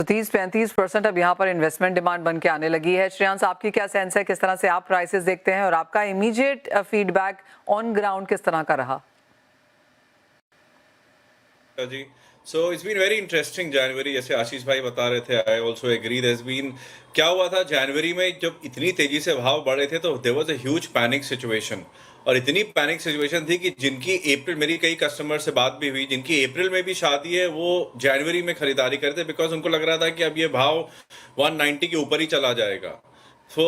30-35% अब यहाँ पर इन्वेस्टमेंट डिमांड बन के आने लगी है। श्रेयांश, आपकी क्या सेंस है, किस तरह से आप प्राइसेस देखते हैं और आपका इमीडिएट फीडबैक ऑन ग्राउंड किस तरह का रहा? जी, so it's been very interesting January, जैसे आशीष भाई बता रहे थे, I also agree. There been, क्या हुआ था जनवरी में जब इतनी तेजी से भाव बढ़े थे तो there was a huge panic situation, और इतनी पैनिक सिचुएशन थी कि जिनकी अप्रैल, मेरी कई कस्टमर से बात भी हुई जिनकी अप्रैल में भी शादी है, वो जनवरी में खरीदारी करते बिकॉज उनको लग रहा था कि अब ये भाव 190 के ऊपर ही चला जाएगा। So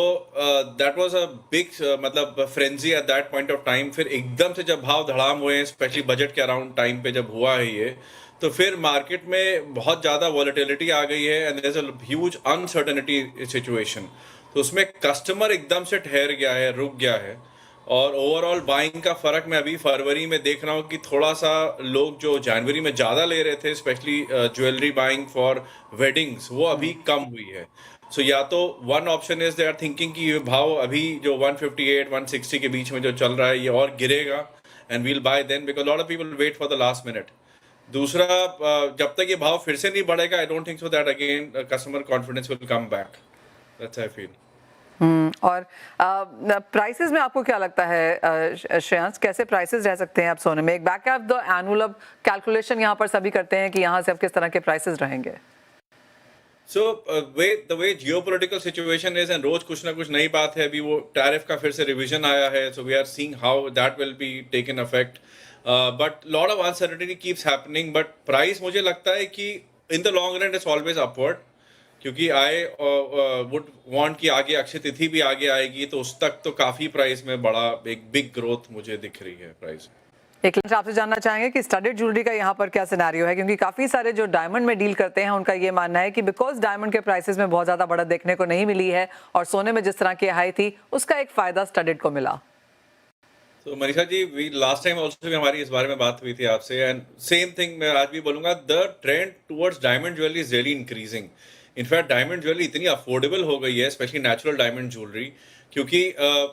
that was a big मतलब frenzy at that point of time. फिर एकदम से जब भाव धड़ाम हुए, स्पेशली बजट के अराउंड टाइम पे जब हुआ है ये, तो फिर मार्केट में बहुत ज़्यादा वॉलेटिलिटी आ गई है and there is a huge uncertainty situation. तो उसमें कस्टमर एकदम से ठहर गया है, रुक गया है, और ओवरऑल बाइंग का फर्क मैं अभी फरवरी में देख रहा हूँ कि थोड़ा सा लोग जो जनवरी में ज़्यादा ले रहे थे, specially jewellery buying for weddings, वो अभी कम हुई है। सो या तो one option is they are thinking कि ये भाव अभी जो 158 160 के बीच में जो चल रहा है ये और गिरेगा and will buy then because lot of people wait for the last minute. दूसरा, जब तक ये भाव फिर से नहीं बढ़ेगा, I don't think so that again customer confidence will come back. That's I feel. और प्राइसेस में आपको क्या लगता है श्रेयांश, कैसे प्राइसेस रह सकते हैं अब सोने में? एक बैक ऑफ द एनुअल अब कैलकुलेशन यहाँ पर सभी करते हैं कि यहाँ से अब किस तरह के प्राइसेस रहेंगे? So the way geopolitical situation is, and रोज कुछ ना कुछ नई बात है। अभी वो टैरिफ का फिर से रिवीजन आया है, so we are seeing how that will be taken effect, but lot of uncertainty keeps happening. But price मुझे लगता है कि in the long run it's always upward, क्योंकि आई वुड वांट कि आगे अक्षय तिथि भी आगे आएगी, तो उस तक तो काफी प्राइस में बड़ा एक बिग ग्रोथ मुझे दिख रही है प्राइस। एक लास्ट आपसे जानना चाहेंगे कि स्टडेड ज्वेलरी का यहाँ पर क्या सिनेरियो है, क्योंकि काफी सारे जो डायमंड में डील करते हैं उनका ये मानना है कि बिकॉज डायमंड के प्राइसेस में बहुत ज्यादा बढ़त देखने को नहीं मिली है और सोने में जिस तरह की हाई थी उसका एक फायदा स्टडेड को मिला। तो Manisha ji, we last time also भी हमारी इस बारे में बात हुई थी आपसे, एंड सेम थिंग मैं आज भी बोलूंगा, the trend towards diamond jewellery is really increasing. In fact diamond jewellery इतनी अफोर्डेबल हो गई है, स्पेशली नेचुरल डायमंड ज्वेलरी, क्योंकि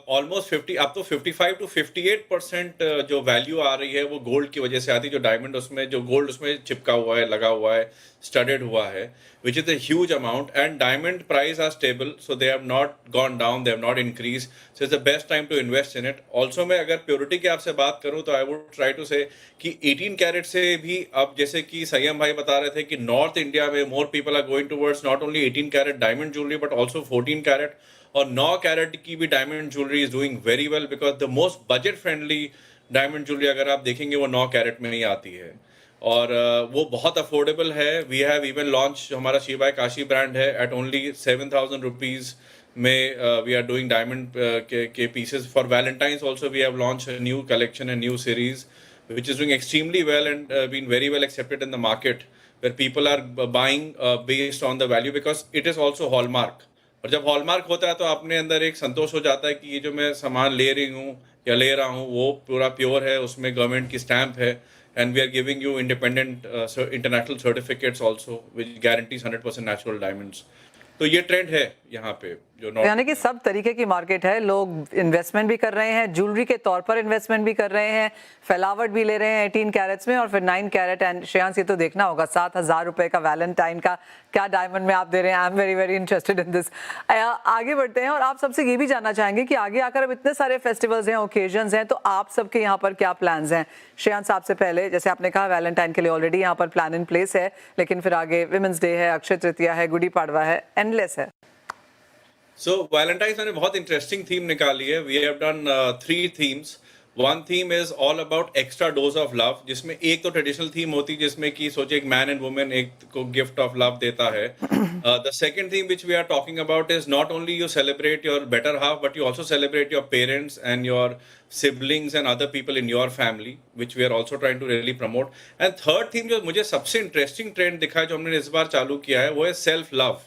ऑलमोस्ट 50 अब तो 55 to 58% जो वैल्यू आ रही है वो गोल्ड की वजह से आती है। जो डायमंड उसमें, जो गोल्ड उसमें चिपका हुआ है, लगा हुआ है, स्टडेड हुआ है, which is a huge amount, and diamond price are stable, so they have not gone down, they have not increase, so it's the best time to invest in it. Also मैं अगर purity की आपसे बात करूं तो I would try to से कि 18 carat से भी, अब जैसे कि संयम भाई बता रहे थे कि नॉर्थ इंडिया में more people are going towards not only 18 carat diamond jewellery but also 14 carat, और 9 कैरेट की भी diamond jewellery is doing very well, because the most budget friendly diamond jewellery अगर आप देखेंगे वो 9 कैरेट में ही आती है, और वो बहुत अफोर्डेबल है। वी हैव इवन लॉन्च, जो हमारा शिवाय काशी ब्रांड है, एट ओनली 7,000 रुपीज में वी आर डूइंग डायमंड के pieces for Valentine's. Also we have launch new collection and new series which is doing extremely well and been very well accepted in the market, where people are buying based on the value because it is also hallmark। और जब hallmark होता है तो अपने अंदर एक संतोष हो जाता है कि ये जो मैं सामान ले रही हूँ या ले रहा हूँ वो पूरा प्योर है, उसमें गवर्नमेंट की स्टैंप है, and we are giving you independent international certificates also which guarantees 100% natural diamonds. तो ये ट्रेंड है यहाँ पे, जो यानी कि सब तरीके की मार्केट है, लोग इन्वेस्टमेंट भी कर रहे हैं, ज्वेलरी के तौर पर इन्वेस्टमेंट भी कर रहे हैं, फैलावट भी ले रहे हैं 18 कैरेट्स में और फिर 9 कैरेट। एंड श्रेयांश, ये तो देखना होगा 7,000 रुपए का वैलेंटाइन का क्या डायमंड में आप दे रहे हैं। I am very very interested in this. आगे बढ़ते हैं और आप सबसे ये भी जानना चाहेंगे कि आगे आकर अब इतने सारे फेस्टिवल्स हैं, ओकेजन्स हैं, तो आप सबके यहाँ पर क्या प्लान्स हैं? श्रेयांश, आपसे पहले, जैसे आपने कहा वैलेंटाइन के लिए ऑलरेडी यहाँ पर प्लान इन प्लेस है, लेकिन फिर आगे विमेंस डे है, अक्षय तृतीया है, गुड़ी पाड़वा है, एंडलेस है। सो वैलेंटाइंस मैंने बहुत इंटरेस्टिंग थीम निकाली है। We have done 3 themes. One theme is all about extra dose of love, जिसमें एक तो ट्रेडिशनल थीम होती है जिसमें कि सोचे एक मैन एंड वुमेन एक को गिफ्ट ऑफ लव देता है। The second theme which we are talking about is not only you celebrate your better half but you also celebrate your parents and your siblings and other people in your family, which we are also trying to really promote. And third theme जो मुझे सबसे interesting trend दिखा है जो हमने इस बार चालू किया है वो है सेल्फ लव,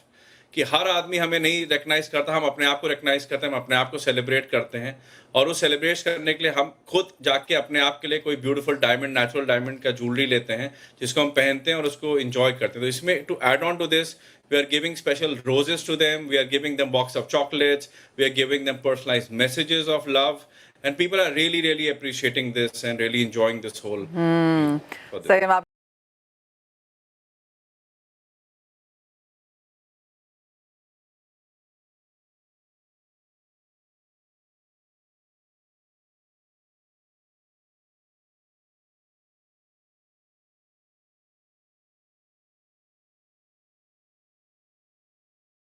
कि हर आदमी हमें नहीं रिकग्नाइज करता, हम अपने आप को रिकग्नाइज करते हैं, हम अपने आप को सेलिब्रेट करते हैं, और उस सेलिब्रेट करने के लिए हम खुद जाके अपने आप के लिए कोई ब्यूटीफुल डायमंड, नेचुरल डायमंड का ज्वेलरी लेते हैं जिसको हम पहनते हैं और उसको एंजॉय करते हैं। तो इसमें to add on to this we are giving special roses to them, we are giving them box of chocolates, we are giving them personalised messages of love, and people are really really appreciating this and really enjoying this whole सही